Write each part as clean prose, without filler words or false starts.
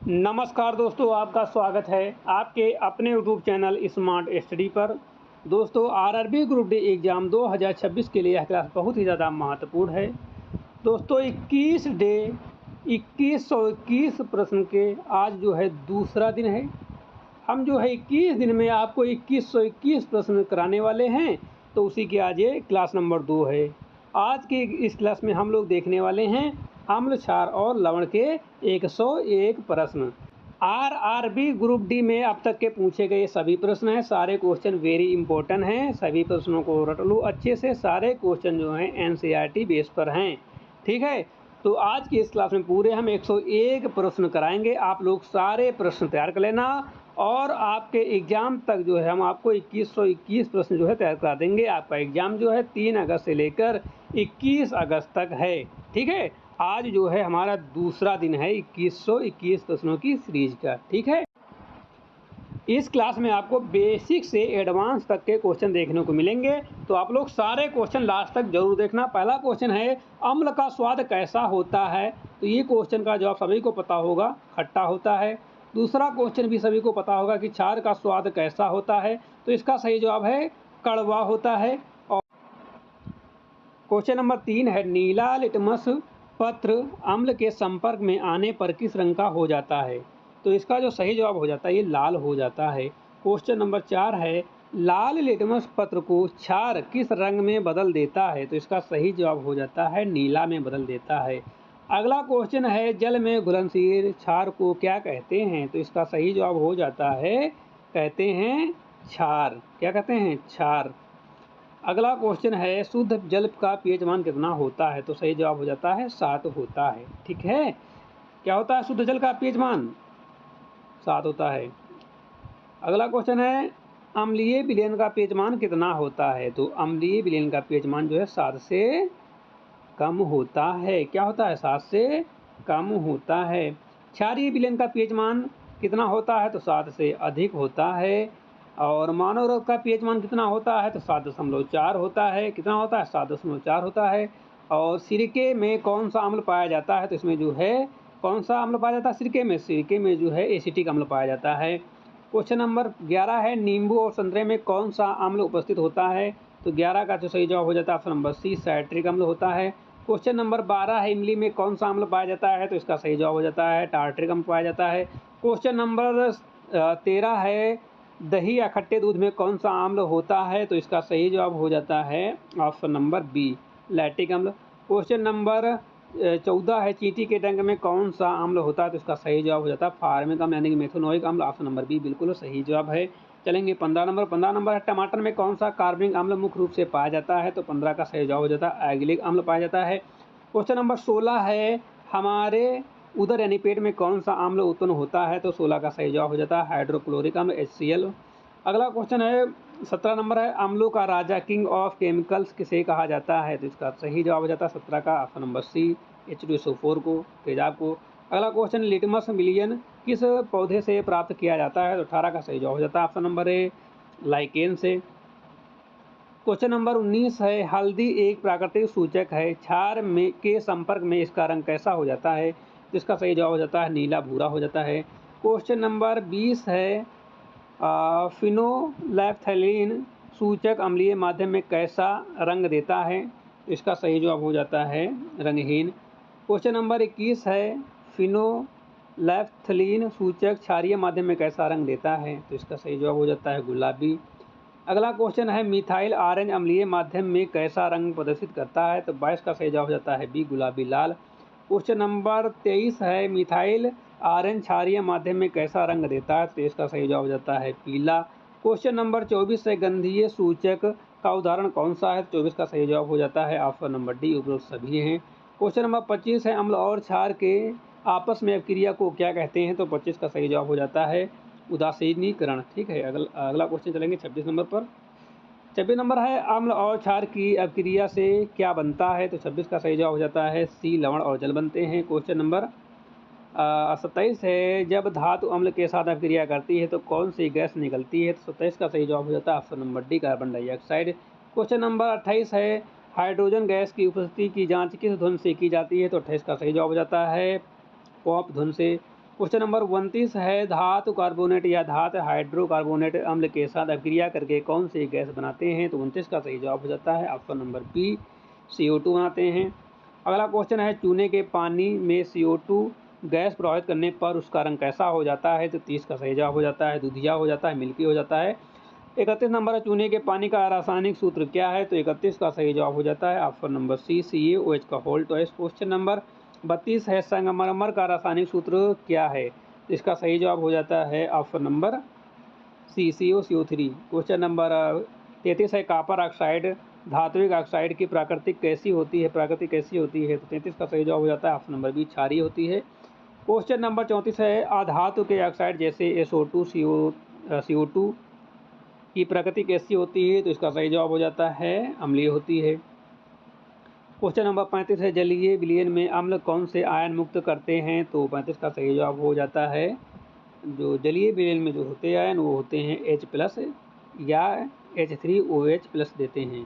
नमस्कार दोस्तों, आपका स्वागत है आपके अपने यूट्यूब चैनल स्मार्ट स्टडी पर। दोस्तों, आरआरबी ग्रुप डी एग्ज़ाम 2026 के लिए यह क्लास बहुत ही ज़्यादा महत्वपूर्ण है। दोस्तों, 2121 प्रश्न के आज जो है दूसरा दिन है। हम जो है 21 दिन में आपको 2121 प्रश्न कराने वाले हैं, तो उसी की आज ये क्लास नंबर 2 है। आज की इस क्लास में हम लोग देखने वाले हैं अम्ल, क्षार और लवण के 101 प्रश्न। आरआरबी ग्रुप डी में अब तक के पूछे गए सभी प्रश्न हैं। सारे क्वेश्चन वेरी इंपॉर्टेंट हैं। सभी प्रश्नों को रट लो अच्छे से। सारे क्वेश्चन जो हैं एनसीईआरटी बेस पर हैं। ठीक है, तो आज की इस क्लास में पूरे हम 101 प्रश्न कराएंगे। आप लोग सारे प्रश्न तैयार कर लेना और आपके एग्ज़ाम तक जो है हम आपको 2121 प्रश्न जो है तैयार करा देंगे। आपका एग्ज़ाम जो है 3 अगस्त से लेकर 21 अगस्त तक है। ठीक है, आज जो है हमारा दूसरा दिन है 2121 प्रश्नों की सीरीज का। ठीक है, इस क्लास में आपको बेसिक से एडवांस तक के क्वेश्चन देखने को मिलेंगे, तो आप लोग सारे क्वेश्चन लास्ट तक जरूर देखना। पहला क्वेश्चन है अम्ल का स्वाद कैसा होता है, तो ये क्वेश्चन का जवाब सभी को पता होगा, खट्टा होता है। दूसरा क्वेश्चन भी सभी को पता होगा कि क्षार का स्वाद कैसा होता है, तो इसका सही जवाब है कड़वा होता है। और क्वेश्चन नंबर 3 है नीला लिटमस पत्र अम्ल के संपर्क में आने पर किस रंग का हो जाता है, तो इसका जो सही जवाब हो जाता है ये लाल हो जाता है। क्वेश्चन नंबर 4 है लाल लिटमस पत्र को क्षार किस रंग में बदल देता है, तो इसका सही जवाब हो जाता है नीला में बदल देता है। अगला क्वेश्चन है जल में घुलनशील क्षार को क्या कहते हैं, तो इसका सही जवाब हो जाता है कहते हैं क्षार। क्या कहते हैं? क्षार। अगला क्वेश्चन है शुद्ध जल का पीएच मान कितना होता है, तो सही जवाब हो जाता है 7 होता है। ठीक है, क्या होता है शुद्ध जल का पीएच मान? 7 होता है। अगला क्वेश्चन है अम्लीय विलयन का पीएच मान कितना होता है, तो अम्लीय विलयन का पीएच मान जो है 7 से कम होता है। क्या होता है? 7 से कम होता है। क्षारीय विलयन का पीएच मान कितना होता है, तो 7 से अधिक होता है। और मानव रक्त का पीएच मान कितना होता है, तो 7.4 होता है। कितना होता है? 7.4 होता है। और सिरके में कौन सा अम्ल पाया जाता है, तो इसमें जो है कौन सा अम्ल पाया जाता है सिरके में? सिरके में जो है एसिटिक अम्ल पाया जाता है। क्वेश्चन नंबर 11 है नींबू और संतरे में कौन सा अम्ल उपस्थित होता है, तो 11 का जो सही जवाब हो जाता है ऑप्शन नंबर सी साइट्रिक अम्ल होता है। क्वेश्चन नंबर 12 है इमली में कौन सा अम्ल पाया जाता है, तो इसका सही जवाब हो जाता है टार्ट्रिक अम्ल पाया जाता है। क्वेश्चन नंबर 13 है दही या खट्टे दूध में कौन सा अम्ल होता है, तो इसका सही जवाब हो जाता है ऑप्शन नंबर बी लैक्टिक अम्ल। क्वेश्चन नंबर 14 है चींटी के डंक में कौन सा अम्ल होता है, तो इसका सही जवाब हो जाता है फार्मिक अम्ल यानी कि मेथनोइक अम्ल। ऑप्शन नंबर बी बिल्कुल सही जवाब है। चलेंगे 15 नंबर है टमाटर में कौन सा कार्बनिक अम्ल मुख्य रूप से पाया जाता है, तो 15 का सही जवाब हो जाता है एगिलिक अम्ल पाया जाता है। क्वेश्चन नंबर 16 है हमारे उदर यानी पेट में कौन सा अम्ल उत्पन्न होता है, तो 16 का सही जवाब हो जाता है हाइड्रोक्लोरिक अम्ल HCl। अगला क्वेश्चन है 17 नंबर है अम्लों का राजा किंग ऑफ केमिकल्स किसे कहा जाता है, तो इसका सही जवाब हो जाता है 17 का ऑप्शन नंबर सी H2SO4 को, तेजाब को। अगला क्वेश्चन लिटमस मिलियन किस पौधे से प्राप्त किया जाता है, तो 18 का सही जवाब हो जाता है ऑप्शन नंबर ए लाइकेन से। क्वेश्चन नंबर 19 है हल्दी एक प्राकृतिक सूचक है क्षार में के संपर्क में इसका रंग कैसा हो जाता है, जिसका सही जवाब हो जाता है नीला भूरा हो जाता है। क्वेश्चन नंबर 20 है फिनोलैफ्थैलीन सूचक अम्लीय माध्यम में कैसा रंग देता है, इसका सही जवाब हो जाता है रंगहीन। क्वेश्चन नंबर 21 है फिनोलैफ्थलीन सूचक क्षारीय माध्यम में कैसा रंग देता है, तो इसका सही जवाब हो जाता है गुलाबी। अगला क्वेश्चन है मिथाइल ऑरेंज अम्लीय माध्यम में कैसा रंग प्रदर्शित करता है, तो 22 का सही जवाब हो जाता है बी गुलाबी लाल। क्वेश्चन नंबर 23 है मिथाइल ऑरेंज क्षारीय माध्यम में कैसा रंग देता है, तो इसका सही जवाब हो जाता है पीला। क्वेश्चन नंबर 24 है गंधीय सूचक का उदाहरण कौन सा है, 24 का सही जवाब हो जाता है ऑप्शन नंबर डी उपरोक्त सभी हैं। क्वेश्चन नंबर 25 है अम्ल और क्षार के आपस में अभिक्रिया को क्या कहते हैं, तो 25 का सही जवाब हो जाता है उदासीनीकरण। ठीक है, अगला क्वेश्चन चलेंगे 26 नंबर पर। 26 नंबर है अम्ल और क्षार की अभिक्रिया से क्या बनता है, तो 26 का सही जवाब हो जाता है सी लवण और जल बनते हैं। क्वेश्चन नंबर 27 है जब धातु अम्ल के साथ अभिक्रिया करती है तो कौन सी गैस निकलती है, तो 27 का सही जवाब हो जाता है option number D carbon dioxide. Question number 28 है हाइड्रोजन गैस की उपस्थिति की जाँच किस धुन से की जाती है, तो 28 का सही जवाब हो जाता है पॉप धुन से। क्वेश्चन नंबर 29 है धातु कार्बोनेट या धातु हाइड्रोकार्बोनेट अम्ल के साथ अभिक्रिया करके कौन सी गैस बनाते हैं? तो 29 का सही जवाब हो जाता है ऑप्शन नंबर बी, CO2 बनाते हैं। अगला क्वेश्चन है चूने के पानी में CO2 गैस प्रभावित करने पर उसका रंग कैसा हो जाता है? तो 30 का सही जवाब हो जाता है दूधिया हो जाता है, मिल्की हो जाता है। 31 नंबर है चूने के पानी का रासायनिक सूत्र क्या है? तो 31 का सही जवाब हो जाता है ऑप्शन नंबर सी, CaOH का होल ट्वाइस। क्वेश्चन नंबर 32 है संगमरमर का रासायनिक सूत्र क्या है? इसका सही जवाब हो जाता है option number C, CaCO3। Question number 33 है कॉपर ऑक्साइड धात्विक ऑक्साइड की प्रकृति कैसी होती है? तो 33 का सही जवाब हो जाता है ऑप्शन नंबर बी, क्षारीय होती है। क्वेश्चन नंबर 34 है अधातु के ऑक्साइड जैसे SO2 CO2 की प्रकृति कैसी होती है? तो इसका सही जवाब हो जाता है अम्लीय होती है। क्वेश्चन नंबर 35 है जलीय विलयन में अम्ल कौन से आयन मुक्त करते हैं? तो 35 का सही जवाब हो जाता है जो जलीय विलयन में जो होते हैं आयन वो होते हैं H+ या H3OH+ देते हैं।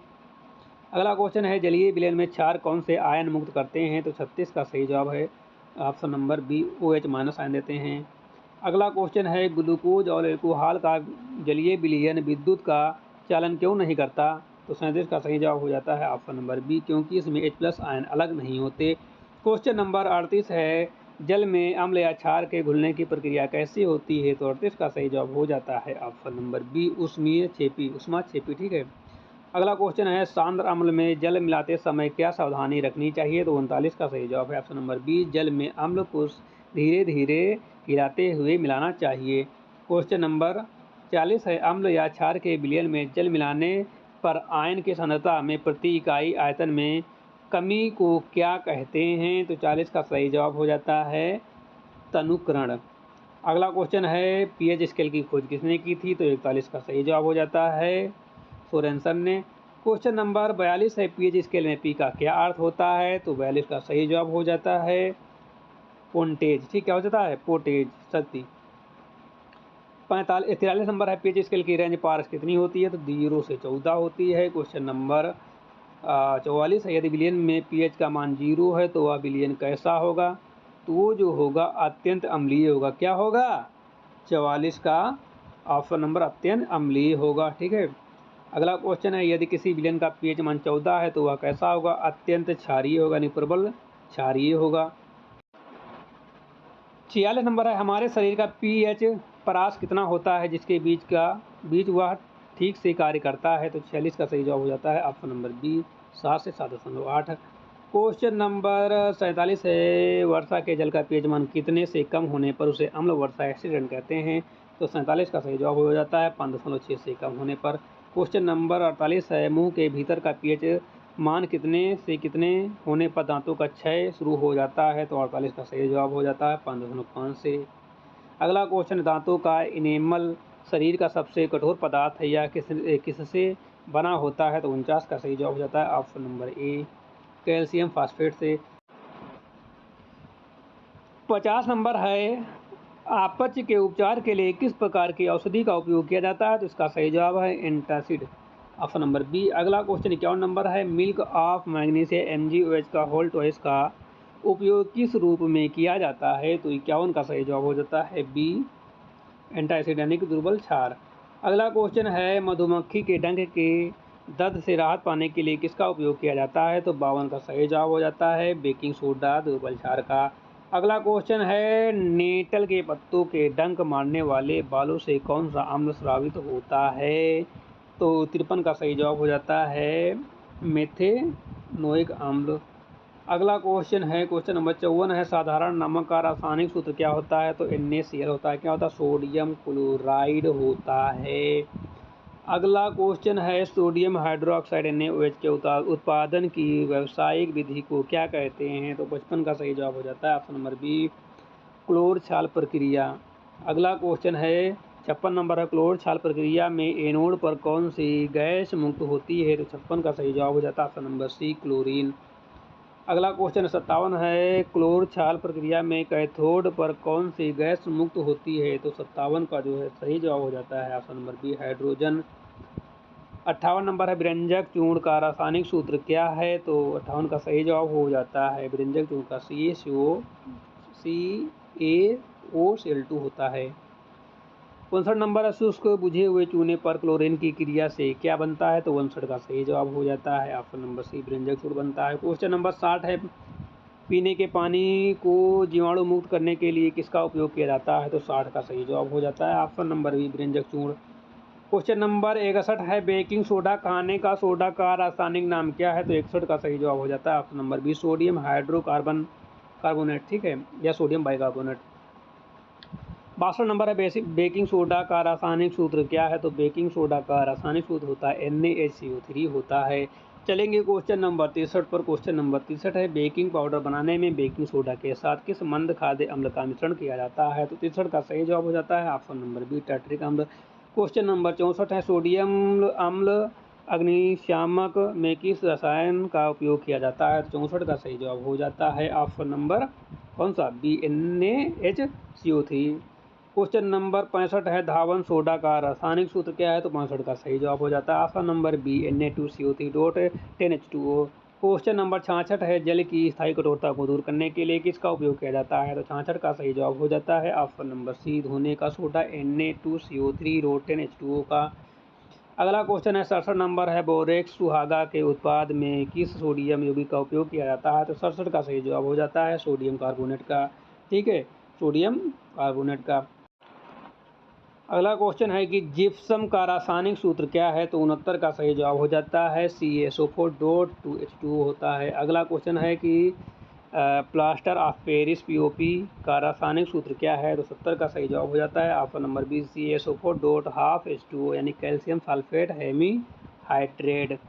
अगला क्वेश्चन है जलीय विलयन में क्षार कौन से आयन मुक्त करते हैं? तो 36 का सही जवाब है option number B, OH- ion देते हैं। अगला क्वेश्चन है ग्लूकोज और एल्कोहल का जलीय विलयन विद्युत का चालन क्यों नहीं करता? तो 37 का सही जवाब हो जाता है ऑप्शन नंबर बी, क्योंकि इसमें H+ आयन अलग नहीं होते। क्वेश्चन नंबर 38 है जल में अम्ल या क्षार के घुलने की प्रक्रिया कैसी होती है? तो 38 का सही जवाब हो जाता है ऑप्शन नंबर बी, उष्माक्षेपी। ठीक है। अगला क्वेश्चन है सांद्र अम्ल में जल मिलाते समय क्या सावधानी रखनी चाहिए? तो 39 का सही जवाब है ऑप्शन नंबर बी, जल में अम्ल को धीरे धीरे हिलाते हुए मिलाना चाहिए। क्वेश्चन नंबर 40 है अम्ल या क्षार के विलयन में जल मिलाने पर आयन की सांद्रता में प्रति इकाई आयतन में कमी को क्या कहते हैं? तो 40 का सही जवाब हो जाता है तनुकरण। अगला क्वेश्चन है pH स्केल की खोज किसने की थी? तो 41 का सही जवाब हो जाता है सोरेनसन ने। क्वेश्चन नंबर 42 है pH स्केल में P का क्या अर्थ होता है? तो 42 का सही जवाब हो जाता है पोन्टेज। ठीक, क्या हो जाता है? पोटेज, शक्ति। 43 नंबर है pH स्केल की रेंज पार्स कितनी होती है? तो 0 से 14 होती है। क्वेश्चन नंबर 44 है यदि विलयन में pH का मान 0 है तो वह विलयन कैसा होगा? तो वो जो होगा अत्यंत अम्लीय होगा। क्या होगा? 44 का ऑप्शन नंबर अत्यंत अम्लीय होगा। ठीक है। अगला क्वेश्चन है यदि किसी विलयन का pH मान 14 है तो वह कैसा होगा? अत्यंत क्षारीय होगा, यानी प्रबल क्षारीय होगा। 46 नंबर है हमारे शरीर का pH परास कितना होता है जिसके बीच वह ठीक से कार्य करता है? तो 46 का सही जवाब हो जाता है ऑप्शन नंबर बी, 7 से 7.8। क्वेश्चन नंबर 47 है वर्षा के जल का pH मान कितने से कम होने पर उसे अम्ल वर्षा एसिड कहते हैं? तो 47 का सही जवाब हो जाता है 5.6 से कम होने पर। क्वेश्चन नंबर 48 है मुंह के भीतर का pH मान कितने से कितने होने पर दांतों का क्षय शुरू हो जाता है? तो 48 का सही जवाब हो जाता है 5.5 से। अगला क्वेश्चन दांतों का इनेमल शरीर का सबसे कठोर पदार्थ है या किससे बना होता है? तो 49 का सही जवाब हो जाता है option number A, calcium phosphate से। 50 नंबर है अपच के उपचार के लिए किस प्रकार की औषधि का उपयोग किया जाता है? तो इसका सही जवाब है एंटासिड, ऑप्शन नंबर बी। अगला क्वेश्चन 51 नंबर है मिल्क ऑफ मैग्नीशियम MgOH का होल ट्वाइस का उपयोग किस रूप में किया जाता है? तो 51 का सही जवाब हो जाता है बी, एंटासिड यानी कि दुर्बल क्षार। अगला क्वेश्चन है मधुमक्खी के डंक के दर्द से राहत पाने के लिए किसका उपयोग किया जाता है? तो 52 का सही जवाब हो जाता है बेकिंग सोडा, दुर्बल क्षार का। अगला क्वेश्चन है नेटल के पत्तों के डंक मारने वाले बालों से कौन सा अम्ल स्रावित होता है? तो 53 का सही जवाब हो जाता है मेथेनोइक अम्ल। अगला क्वेश्चन है क्वेश्चन नंबर 54 है साधारण नमक का रासायनिक सूत्र क्या होता है? तो NaCl होता है। क्या होता है? सोडियम क्लोराइड होता है। अगला क्वेश्चन है सोडियम हाइड्रोक्साइड NaOH के उत्पादन की व्यावसायिक विधि को क्या कहते हैं? तो 55 का सही जवाब हो जाता है ऑप्शन नंबर बी, क्लोर छाल प्रक्रिया। अगला क्वेश्चन है 56 नंबर है क्लोर छाल प्रक्रिया में एनोड पर कौन सी गैस मुक्त होती है? तो 56 का सही जवाब हो जाता है ऑप्शन नंबर सी, क्लोरीन। अगला क्वेश्चन 57 है क्लोर छाल प्रक्रिया में कैथोड पर कौन सी गैस मुक्त होती है? तो 57 का जो है सही जवाब हो जाता है ऑप्शन नंबर बी, हाइड्रोजन। 58 नंबर है व्यंजक चूर्ण का रासायनिक सूत्र क्या है? तो 58 का सही जवाब हो जाता है व्यंजक चूर्ण का CaOCl2 होता है। 59 नंबर है, शुष्क बुझे हुए चूने पर क्लोरीन की क्रिया से क्या बनता है? तो 59 का सही जवाब हो जाता है ऑप्शन नंबर सी, व्यंजक चूर्ण बनता है। क्वेश्चन नंबर 60 है, पीने के पानी को जीवाणु मुक्त करने के लिए किसका उपयोग किया जाता है? तो 60 का सही जवाब हो जाता है ऑप्शन नंबर बी, व्यंजक चूर्ण। क्वेश्चन नंबर 61 है, बेकिंग सोडा खाने का सोडा का रासायनिक नाम क्या है? तो 61 का सही जवाब हो जाता है option number B, sodium hydrocarbonate, ठीक है, या सोडियम बाइकार्बोनेट। 62 नंबर है, बेकिंग सोडा का रासायनिक सूत्र क्या है? तो बेकिंग सोडा का रासायनिक सूत्र होता है NaHCO3 होता है। चलेंगे क्वेश्चन नंबर 63 पर। क्वेश्चन नंबर 63 है, बेकिंग पाउडर बनाने में बेकिंग सोडा के साथ किस मंद खाद्य अम्ल का मिश्रण किया जाता है? तो 63 का सही जवाब हो जाता है ऑप्शन नंबर बी, टार्टरिक अम्ल। क्वेश्चन नंबर 64 है, सोडियम अम्ल अग्निशामक में किस रसायन का उपयोग किया जाता है? तो 64 का सही जवाब हो जाता है ऑप्शन नंबर कौन सा? B, NaHCO3। क्वेश्चन नंबर 65 है, धावन सोडा का रासायनिक सूत्र क्या है? तो 65 का सही जवाब हो जाता है option number B, Na2CO3.10H2O। Question number 66 है, जल की स्थायी कठोरता को दूर करने के लिए किसका उपयोग किया जाता है? तो 66 का सही जवाब हो जाता है ऑप्शन नंबर सी, धोने का सोडा Na2CO3.10H2O का। अगला क्वेश्चन है 67 नंबर है, बोरेक्स सुहागा के उत्पाद में किस सोडियम यौगिक का उपयोग किया जाता है? तो 67 का सही जवाब हो जाता है सोडियम कार्बोनेट का, ठीक है, सोडियम कार्बोनेट का। अगला क्वेश्चन है कि जिप्सम का रासायनिक सूत्र क्या है? तो 69 का सही जवाब हो जाता है CaSO4.2H2O होता है। अगला क्वेश्चन है कि प्लास्टर ऑफ पेरिस POP का रासायनिक सूत्र क्या है? तो 70 का सही जवाब हो जाता है ऑप्शन नंबर बी, CaSO4.12H2O, यानी कैल्शियम सल्फेट हेमीहाइड्रेट।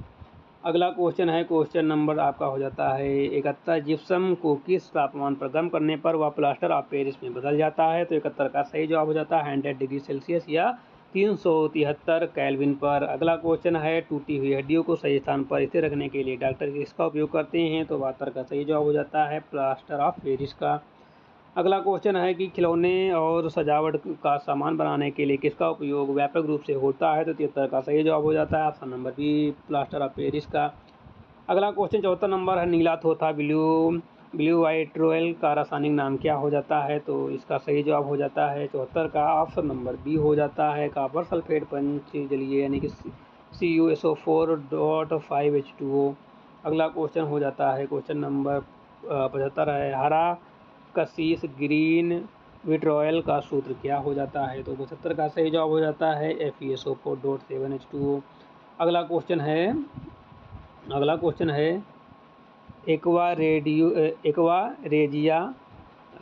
अगला क्वेश्चन है, क्वेश्चन नंबर आपका हो जाता है 71, जिप्सम को किस तापमान पर गर्म करने पर वह प्लास्टर ऑफ पेरिस में बदल जाता है? तो 71 का सही जवाब हो जाता है 100 डिग्री सेल्सियस या 373 केल्विन पर। अगला क्वेश्चन है, टूटी हुई हड्डियों को सही स्थान पर स्थिर रखने के लिए डॉक्टर किसका उपयोग करते हैं? तो 72 का सही जवाब हो जाता है प्लास्टर ऑफ पेरिस का। अगला क्वेश्चन है कि खिलौने और सजावट का सामान बनाने के लिए किसका उपयोग व्यापक रूप से होता है? तो 73 का सही जवाब हो जाता है option number B, plaster of Paris का। अगला क्वेश्चन 74 नंबर है, नीला थोथा ब्लू वाइट रॉयल का रासायनिक नाम क्या हो जाता है? तो इसका सही जवाब हो जाता है 74 का ऑप्शन नंबर बी हो जाता है कॉपर सल्फेट पंच जलीय, यानी कि CuSO4.5H2O। अगला क्वेश्चन हो जाता है क्वेश्चन नंबर 75 है, हरा कशीस ग्रीन विट्रॉयल का सूत्र क्या हो जाता है? तो 75 का सही जवाब हो जाता है FeSO4.7H2O। अगला क्वेश्चन है एक्वा रेजिया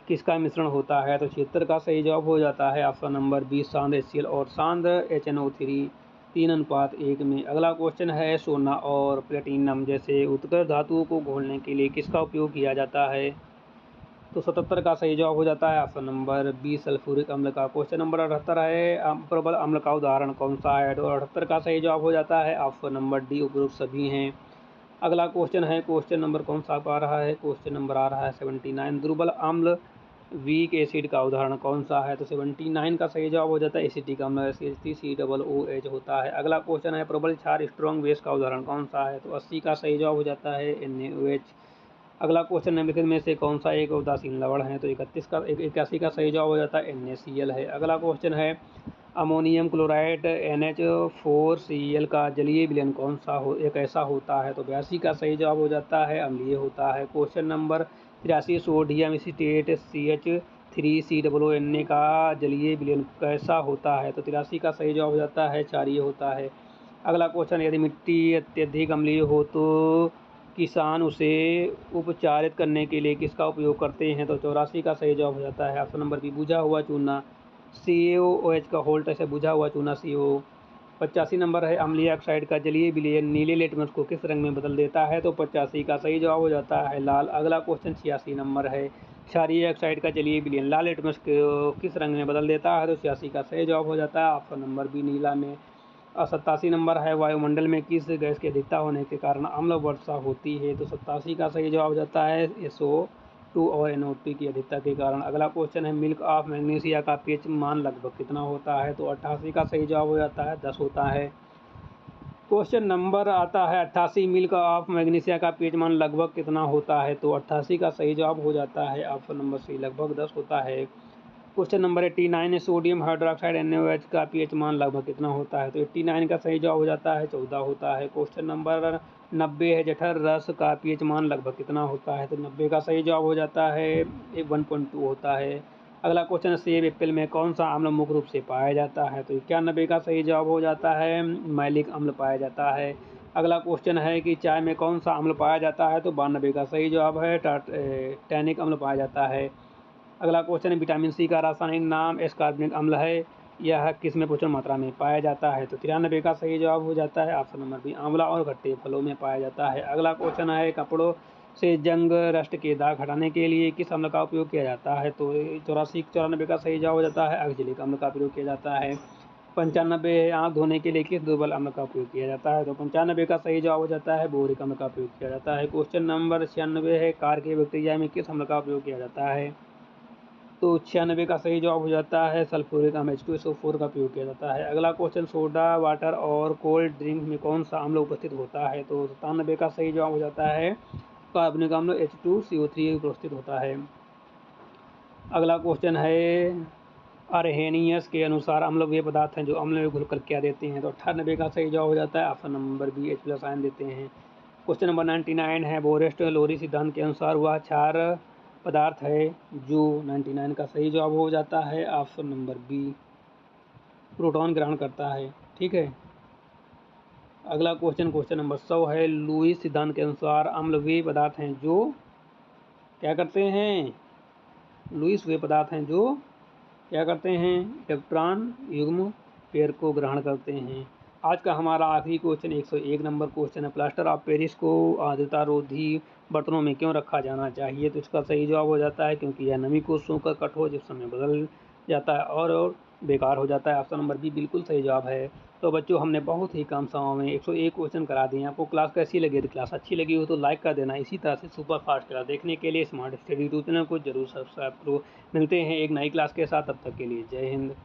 किसका मिश्रण होता है? तो 76 का सही जवाब हो जाता है ऑप्शन नंबर बी, सांद्र HCl और सांद्र HNO3 3:1 में। अगला क्वेश्चन है, सोना और प्लेटिनम जैसे उत्कृष्ट धातुओं को घोलने के लिए किसका उपयोग किया जाता है? तो 77 का सही जवाब हो जाता है ऑप्शन नंबर बी, सल्फ्यूरिक अम्ल का। क्वेश्चन नंबर 78 है, प्रबल अम्ल का उदाहरण कौन सा है? तो 78 का सही जवाब हो जाता है ऑप्शन नंबर डी, उपरोक्त सभी हैं। अगला क्वेश्चन है, क्वेश्चन नंबर कौन सा आ रहा है? क्वेश्चन नंबर आ रहा है 79, दुर्बल अम्ल वीक एसिड का उदाहरण कौन सा है? तो 79 का सही जवाब हो जाता है एसिटिक अम्ल, COOH होता है। अगला क्वेश्चन है, प्रबल क्षार स्ट्रॉन्ग बेस का उदाहरण कौन सा है? तो 80 का सही जवाब हो जाता है NaOH। अगला क्वेश्चन निम्नलिखित में से कौन सा एक उदासीन लवण है? तो 81 का सही जवाब हो जाता है NaCl है। अगला क्वेश्चन है, अमोनियम क्लोराइड NH4Cl का जलीय विलयन कौन सा कैसा होता है? तो 82 का सही जवाब हो जाता है अम्लीय होता है। Question number 83, sodium acetate CH3COONA का जलीय विलयन कैसा होता है? तो 83 का सही जवाब हो जाता है क्षारीय होता है। अगला क्वेश्चन, यदि मिट्टी अत्यधिक अम्लीय हो तो किसान उसे उपचारित करने के लिए किसका उपयोग करते हैं? तो 84 का सही जवाब हो जाता है ऑप्शन नंबर बी, बुझा हुआ चूना, CaOH का होल्ट ऐसे बुझा हुआ चूना CO। 85 नंबर है, अम्लीय ऑक्साइड का जलीय विलयन नीले लिटमस को किस रंग में बदल देता है? तो 85 का सही जवाब हो जाता है लाल। अगला क्वेश्चन 86 नंबर है, क्षारीय ऑक्साइड का जलीय विलयन लाल लिटमस को किस रंग में बदल देता है? तो 86 का सही जवाब हो जाता है ऑप्शन नंबर बी, नीला में। और 87 नंबर है, वायुमंडल में किस गैस की अधिकता होने के कारण अम्ल वर्षा होती है? तो 87 का सही जवाब हो जाता है SO2 और NO2 की अधिकता के कारण। अगला क्वेश्चन है, मिल्क ऑफ मैग्नीशिया का pH मान लगभग कितना होता है? तो 88 का सही जवाब हो जाता है 10 होता है। क्वेश्चन नंबर आता है 88 मिल्क ऑफ मैग्नीशिया का पीएच मान लगभग कितना होता है? तो 88 का सही जवाब हो जाता है ऑप्शन नंबर सी, लगभग 10 होता है। क्वेश्चन नंबर 89 है सोडियम हाइड्रोक्साइड NaOH का पीएच मान लगभग कितना होता है? तो 89 का सही जवाब हो जाता है 14 होता है। क्वेश्चन नंबर 90 है जठर रस का पीएच मान लगभग कितना होता है? तो 90 का सही जवाब हो जाता है 1.2 होता है। अगला क्वेश्चन, सेब एप्पल में कौन सा अम्ल मुख्य रूप से पाया जाता है? तो 91 का सही जवाब हो जाता है मैलिक अम्ल पाया जाता है। अगला क्वेश्चन है कि चाय में कौन सा अम्ल पाया जाता है? तो 92 का सही जवाब है टैनिक अम्ल पाया जाता है। अगला क्वेश्चन है विटामिन सी का रासायनिक नाम एस्कॉर्बिक अम्ल है, यह किस में प्रचुर मात्रा में पाया जाता है? तो 93 का सही जवाब हो जाता है ऑप्शन नंबर बी, आंवला और खट्टे फलों में पाया जाता है। अगला क्वेश्चन है कपड़ों से जंग रस्ट के दाग हटाने के लिए किस अम्ल का उपयोग किया जाता है? तो 94 का सही जवाब हो जाता है ऑक्जेलिक अम्ल का प्रयोग किया जाता है। 95 आँख धोने के लिए किस दुर्बल अम्ल का उपयोग किया जाता है? तो 95 का सही जवाब हो जाता है बोरिक अम्ल का उपयोग किया जाता है। क्वेश्चन नंबर 96 है कार के बैक्टीरिया में किस अम्ल का उपयोग किया जाता है? तो 96 का सही जवाब हो जाता है सल्फ्यूरिक अम्ल H2SO4 का प्रयोग किया जाता है। अगला क्वेश्चन, सोडा वाटर और कोल्ड ड्रिंक में कौन सा अम्ल उपस्थित होता है? तो 97 का सही जवाब हो जाता है कार्बनिक अम्ल H2CO3 उपस्थित होता है। अगला क्वेश्चन है अरहेनियस के अनुसार अम्ल वे पदार्थ हैं जो अम्ल में घुलकर क्या देते हैं? तो 98 का सही जवाब हो जाता है option number B, H+ ion देते हैं। क्वेश्चन नंबर 99 है बोरेस्ट लोरी सिद्धांत के अनुसार वह क्षार पदार्थ है जो 99 का सही जवाब हो जाता है ऑप्शन नंबर बी, प्रोटॉन ग्रहण करता है। ठीक है। अगला क्वेश्चन नंबर 100 है लुईस सिद्धांत के अनुसार अम्ल वे पदार्थ हैं जो क्या करते हैं? लुईस वे पदार्थ हैं जो क्या करते हैं? इलेक्ट्रॉन युग्म पेयर को ग्रहण करते हैं। आज का हमारा आखिरी क्वेश्चन 101 नंबर क्वेश्चन है प्लास्टर ऑफ पेरिस को आर्द्रता रोधी बर्तनों में क्यों रखा जाना चाहिए? तो इसका सही जवाब हो जाता है क्योंकि यह नमी को सूखकर कठोर जिप्सम में बदल जाता है और बेकार हो जाता है। ऑप्शन नंबर बी बिल्कुल सही जवाब है। तो बच्चों, हमने बहुत ही कम समय में 101 क्वेश्चन करा दिए। आपको क्लास कैसी लगी? यदि क्लास अच्छी लगी हो तो लाइक कर देना। इसी तरह से सुपर फास्ट क्लास देखने के लिए स्मार्ट स्टडी यूट्यूब चैनल को जरूर सब्सक्राइब करो। मिलते हैं एक नई क्लास के साथ, तब तक के लिए जय हिंद।